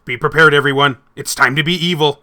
Be prepared, everyone. It's time to be evil.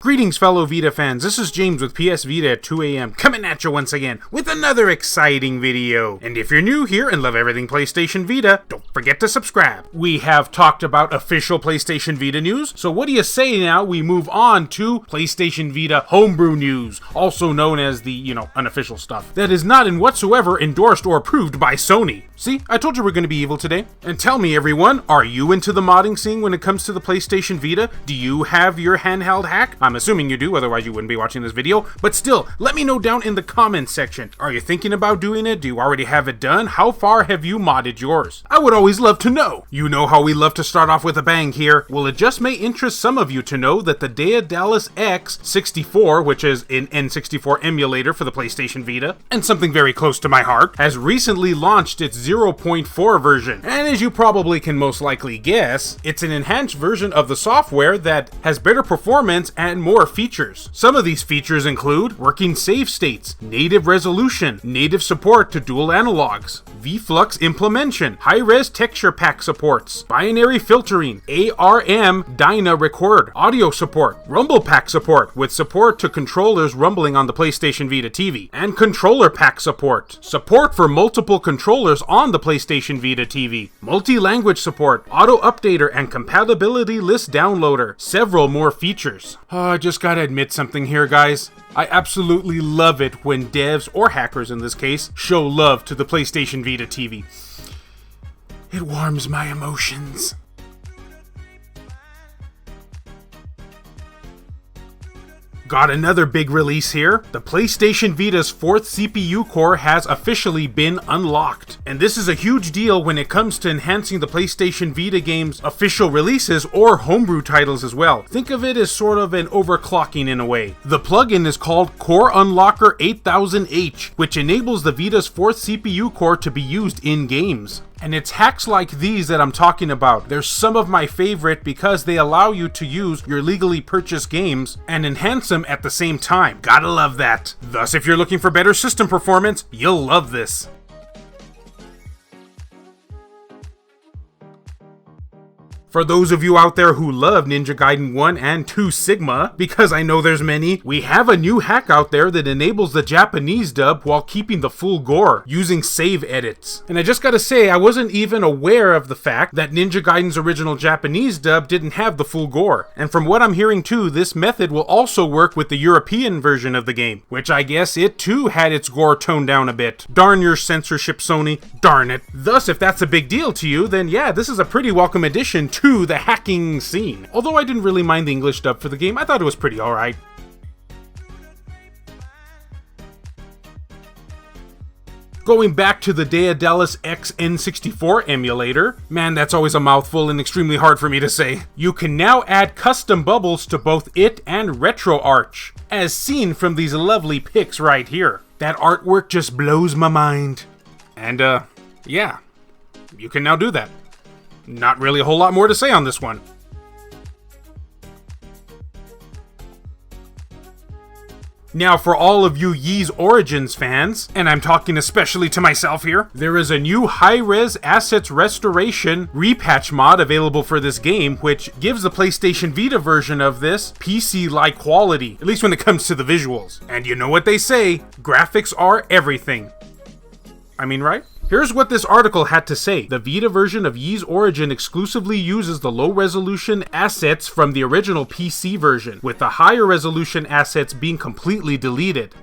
Greetings, fellow Vita fans. This is James with PS Vita at 2 a.m. coming at you once again with another exciting video. And if you're new here and love everything PlayStation Vita, don't forget to subscribe. We have talked about official PlayStation Vita news, so what do you say now we move on to PlayStation Vita Homebrew news, also known as the, unofficial stuff, that is not in whatsoever endorsed or approved by Sony. See, I told you we're going to be evil today. And tell me, everyone, are you into the modding scene when it comes to the PlayStation Vita? Do you have your handheld hack? I'm assuming you do, otherwise you wouldn't be watching this video. But still, let me know down in the comments section. Are you thinking about doing it? Do you already have it done? How far have you modded yours? I would always love to know. You know how we love to start off with a bang here. Well, it just may interest some of you to know that the Dallas X64, which is an N64 emulator for the PlayStation Vita, and something very close to my heart, has recently launched its 0.4 version. And as you probably can most likely guess, it's an enhanced version of the software that has better performance and more features. Some of these features include working save states, native resolution, native support to dual analogs, VFlux implementation, high-res texture pack supports, binary filtering, ARM Dyna record, audio support, rumble pack support with support to controllers rumbling on the PlayStation Vita TV, and controller pack support for multiple controllers on the PlayStation Vita TV, multi-language support, auto updater and compatibility list downloader, several more features. I just gotta admit something here, guys. I absolutely love it when devs, or hackers in this case, show love to the PlayStation Vita TV. It warms my emotions. Got another big release here. The PlayStation Vita's 4th CPU core has officially been unlocked. And this is a huge deal when it comes to enhancing the PlayStation Vita game's official releases or homebrew titles as well. Think of it as sort of an overclocking in a way. The plugin is called CoreUnlocker 8000H, which enables the Vita's 4th CPU core to be used in games. And it's hacks like these that I'm talking about. They're some of my favorite because they allow you to use your legally purchased games and enhance them at the same time. Gotta love that. Thus, if you're looking for better system performance, you'll love this. For those of you out there who love Ninja Gaiden 1 and 2 Sigma, because I know there's many, we have a new hack out there that enables the Japanese dub while keeping the full gore, using save edits. And I just gotta say, I wasn't even aware of the fact that Ninja Gaiden's original Japanese dub didn't have the full gore. And from what I'm hearing too, this method will also work with the European version of the game, which I guess it too had its gore toned down a bit. Darn your censorship, Sony. Darn it. Thus, if that's a big deal to you, then yeah, this is a pretty welcome addition to the hacking scene. Although I didn't really mind the English dub for the game, I thought it was pretty alright. Going back to the Dallas X64 emulator, man, that's always a mouthful and extremely hard for me to say. You can now add custom bubbles to both it and RetroArch, as seen from these lovely pics right here. That artwork just blows my mind. And yeah, you can now do that. Not really a whole lot more to say on this one. Now, for all of you Yis Origins fans, and I'm talking especially to myself here, there is a new high-res assets restoration repatch mod available for this game, which gives the PlayStation Vita version of this PC-like quality, at least when it comes to the visuals. And you know what they say, graphics are everything. I mean, right? Here's what this article had to say. The Vita version of Yis Origin exclusively uses the low-resolution assets from the original PC version, with the higher-resolution assets being completely deleted.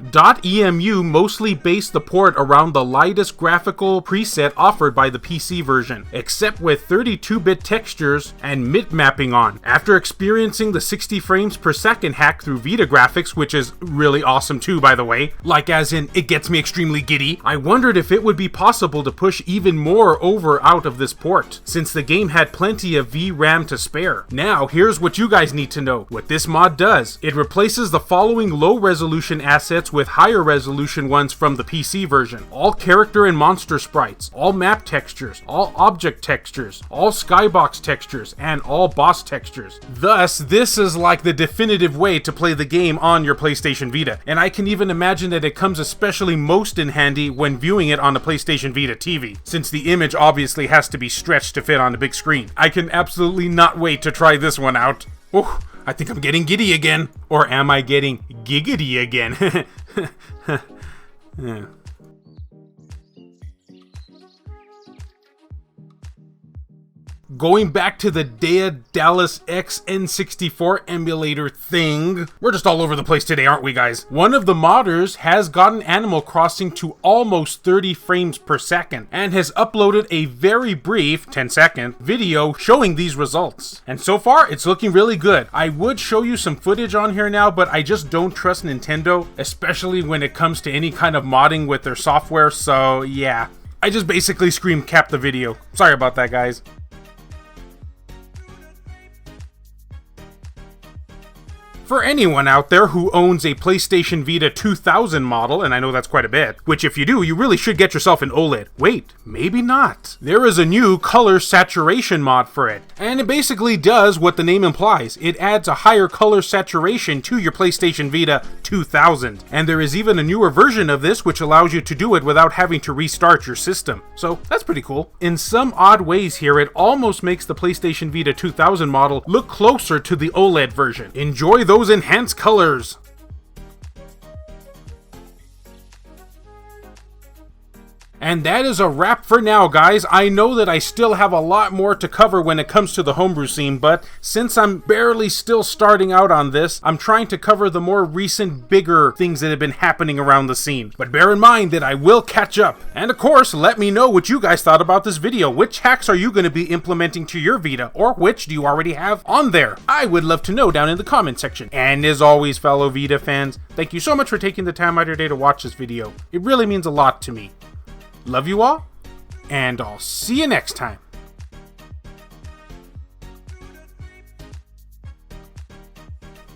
.emu mostly based the port around the lightest graphical preset offered by the PC version, except with 32-bit textures and mid mapping on. After experiencing the 60 frames per second hack through Vita graphics, which is really awesome too, by the way, like as in, it gets me extremely giddy, I wondered if it would be possible to push even more over out of this port, since the game had plenty of VRAM to spare. Now, here's what you guys need to know. What this mod does, it replaces the following low-resolution assets with higher-resolution ones from the PC version. All character and monster sprites, all map textures, all object textures, all skybox textures, and all boss textures. Thus, this is like the definitive way to play the game on your PlayStation Vita, and I can even imagine that it comes especially most in handy when viewing it on the PlayStation Vita Vita TV, since the image obviously has to be stretched to fit on the big screen. I can absolutely not wait to try this one out. Oh, I think I'm getting giddy again. Or am I getting giggity again? Yeah. Going back to the Dallas X64 Emulator thing. We're just all over the place today, aren't we, guys? One of the modders has gotten Animal Crossing to almost 30 frames per second and has uploaded a very brief 10-second video showing these results. And so far, it's looking really good. I would show you some footage on here now, but I just don't trust Nintendo, especially when it comes to any kind of modding with their software, so yeah. I just basically scream cap the video. Sorry about that, guys. For anyone out there who owns a PlayStation Vita 2000 model, and I know that's quite a bit, which if you do, you really should get yourself an OLED. Wait, maybe not. There is a new color saturation mod for it, and it basically does what the name implies. It adds a higher color saturation to your PlayStation Vita 2000, and there is even a newer version of this which allows you to do it without having to restart your system. So that's pretty cool. In some odd ways here, it almost makes the PlayStation Vita 2000 model look closer to the OLED version. Enjoy those enhanced colors. And that is a wrap for now, guys. I know that I still have a lot more to cover when it comes to the homebrew scene, but since I'm barely still starting out on this, I'm trying to cover the more recent, bigger things that have been happening around the scene. But bear in mind that I will catch up. And of course, let me know what you guys thought about this video. Which hacks are you going to be implementing to your Vita, or which do you already have on there? I would love to know down in the comment section. And as always, fellow Vita fans, thank you so much for taking the time out of your day to watch this video. It really means a lot to me. Love you all, and I'll see you next time.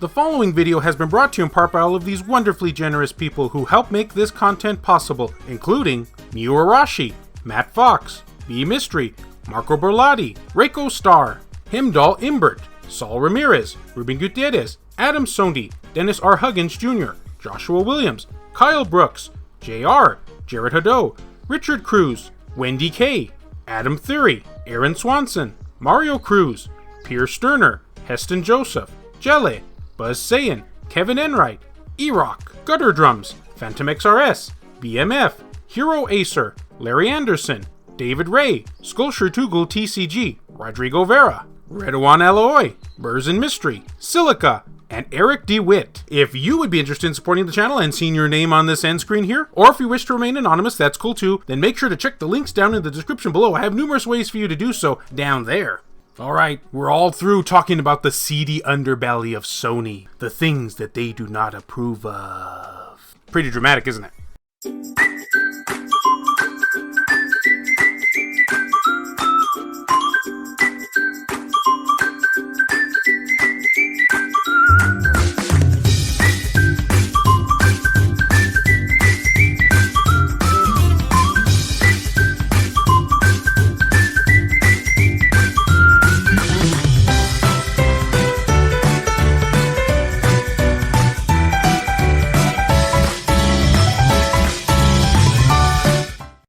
The following video has been brought to you in part by all of these wonderfully generous people who help make this content possible, including Miu Arashi, Matt Fox, B Mystery, Marco Berlotti, Reiko Star, Himdall Imbert, Saul Ramirez, Ruben Gutierrez, Adam Sondi, Dennis R. Huggins Jr., Joshua Williams, Kyle Brooks, JR, Jared Haddo, Richard Cruz, Wendy K, Adam Thury, Aaron Swanson, Mario Cruz, Pierre Sterner, Heston Joseph, Jelly, Buzz Sayin, Kevin Enright, E-Rock, Gutter Drums, Phantom XRS, BMF, Hero Acer, Larry Anderson, David Ray, Sculpture Tugul TCG, Rodrigo Vera, Redouan Alloy, Burrs and Mystery, Silica, and Eric DeWitt. If you would be interested in supporting the channel and seeing your name on this end screen here, or if you wish to remain anonymous, that's cool too, then make sure to check the links down in the description below. I have numerous ways for you to do so down there. Alright, we're all through talking about the seedy underbelly of Sony, the things that they do not approve of. Pretty dramatic, isn't it?